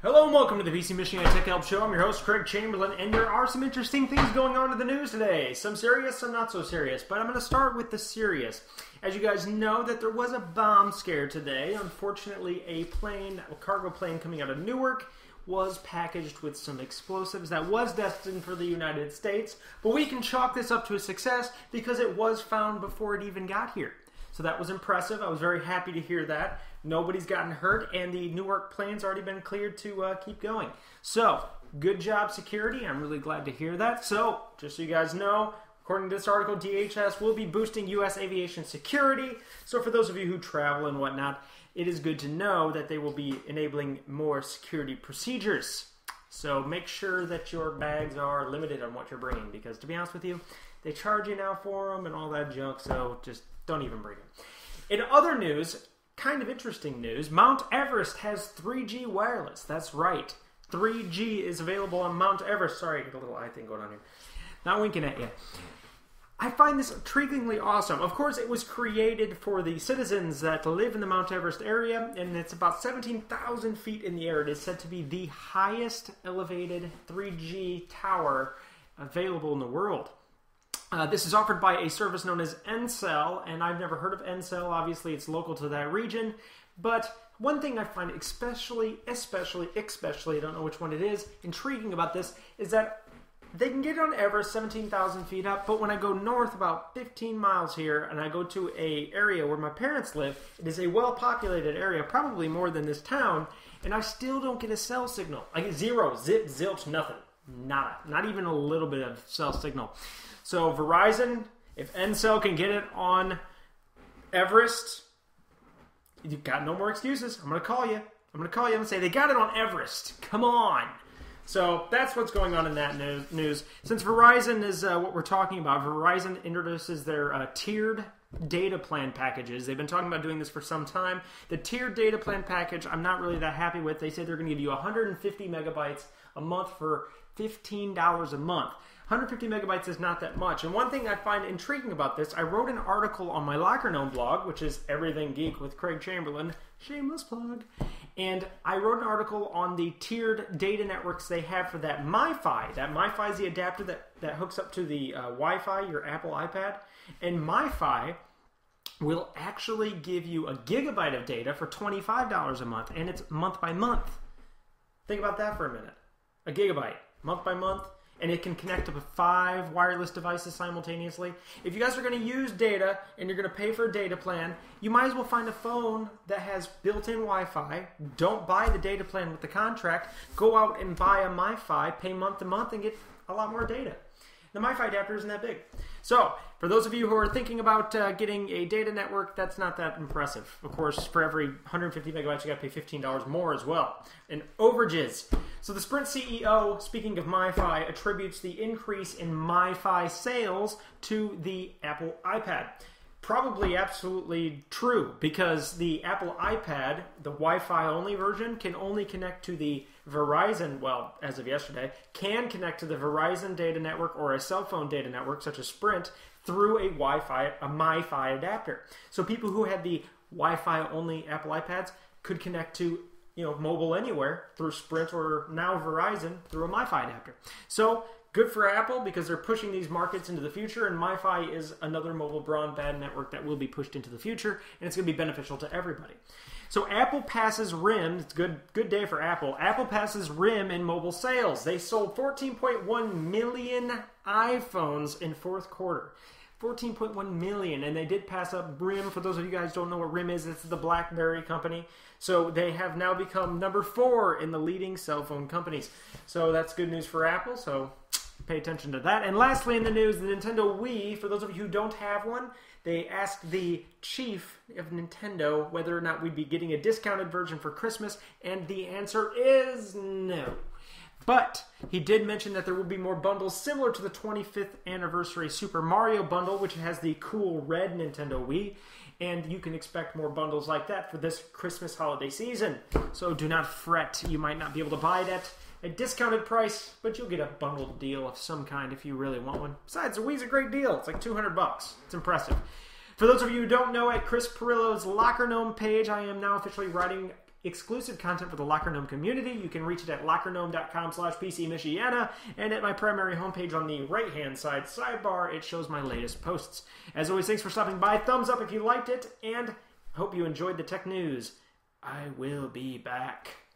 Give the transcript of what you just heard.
Hello and welcome to the PC Mission Tech Help Show. I'm your host, Craig Chamberlain, and there are some interesting things going on in the news today. Some serious, some not so serious, but I'm going to start with the serious. As you guys know, that there was a bomb scare today. Unfortunately, a cargo plane coming out of Newark was packaged with some explosives that was destined for the United States, but we can chalk this up to a success because it was found before it even got here. So that was impressive. I was very happy to hear that. Nobody's gotten hurt, and the Newark plane's already been cleared to keep going. So, good job, security. I'm really glad to hear that. So, just so you guys know, according to this article, DHS will be boosting U.S. aviation security. So, for those of you who travel and whatnot, it is good to know that they will be enabling more security procedures. So, make sure that your bags are limited on what you're bringing, because to be honest with you, they charge you now for them and all that junk, so just don't even bring them. In other news, kind of interesting news, Mount Everest has 3G wireless. That's right. 3G is available on Mount Everest. Sorry, I got a little eye thing going on here. Not winking at you. I find this intriguingly awesome. Of course, it was created for the citizens that live in the Mount Everest area, and it's about 17,000 feet in the air. It is said to be the highest elevated 3G tower available in the world. This is offered by a service known as Ncell, and I've never heard of Ncell. Obviously, it's local to that region. But one thing I find especially, I don't know which one it is, intriguing about this is that they can get on Everest 17,000 feet up, but when I go north about 15 miles here and I go to an area where my parents live, it is a well-populated area, probably more than this town, and I still don't get a cell signal. I get zero, zip, zilch, nothing. Nada. Not even a little bit of cell signal. So Verizon, if Ncell can get it on Everest, you've got no more excuses. I'm going to call you. I'm going to call you and say, they got it on Everest. Come on. So that's what's going on in that news. Since Verizon is what we're talking about, Verizon introduces their tiered data plan packages. They've been talking about doing this for some time. The tiered data plan package, I'm not really that happy with. They say they're going to give you 150 megabytes a month for $15 a month. 150 megabytes is not that much. And one thing I find intriguing about this, I wrote an article on my Locker Gnome blog, which is Everything Geek with Craig Chamberlain. Shameless plug. And I wrote an article on the tiered data networks they have for that MiFi. That MiFi is the adapter that hooks up to the Wi-Fi, your Apple iPad. And MiFi will actually give you a gigabyte of data for $25 a month. And it's month by month. Think about that for a minute. A gigabyte, month by month. And it can connect up to 5 wireless devices simultaneously. If you guys are going to use data and you're going to pay for a data plan, you might as well find a phone that has built-in Wi-Fi. Don't buy the data plan with the contract. Go out and buy a MiFi, pay month to month, and get a lot more data. The MiFi adapter isn't that big. So, for those of you who are thinking about getting a data network, that's not that impressive. Of course, for every 150 megabytes, you got to pay $15 more as well. And overages. So the Sprint CEO, speaking of MiFi, attributes the increase in MiFi sales to the Apple iPad. Probably absolutely true, because the Apple iPad, the Wi-Fi only version, can only connect to the Verizon, well, as of yesterday, can connect to the Verizon data network or a cell phone data network, such as Sprint, through a MiFi adapter. So people who had the Wi-Fi only Apple iPads could connect to mobile anywhere through Sprint or now Verizon through a MiFi adapter. So good for Apple because they're pushing these markets into the future, and MiFi is another mobile broadband network that will be pushed into the future, and it's going to be beneficial to everybody. So Apple passes RIM. It's a good day for Apple. Apple passes RIM in mobile sales. They sold 14.1 million iPhones in fourth quarter. 14.1 million, and they did pass up RIM. For those of you guys who don't know what RIM is, it's the Blackberry company. So they have now become number 4 in the leading cell phone companies. So that's good news for Apple, so pay attention to that. And lastly in the news, the Nintendo Wii, for those of you who don't have one, they asked the chief of Nintendo whether or not we'd be getting a discounted version for Christmas, and the answer is no. But he did mention that there will be more bundles similar to the 25th anniversary Super Mario bundle, which has the cool red Nintendo Wii. And you can expect more bundles like that for this Christmas holiday season. So do not fret. You might not be able to buy it at a discounted price, but you'll get a bundled deal of some kind if you really want one. Besides, the Wii's a great deal. It's like $200. It's impressive. For those of you who don't know, at Chris Perillo's Locker Gnome page, I am now officially writing exclusive content for the Locker Gnome community. You can reach it at lockergnome.com/PCMichiana, and at my primary homepage on the right-hand side sidebar, it shows my latest posts. As always, thanks for stopping by. Thumbs up if you liked it, and hope you enjoyed the tech news. I will be back.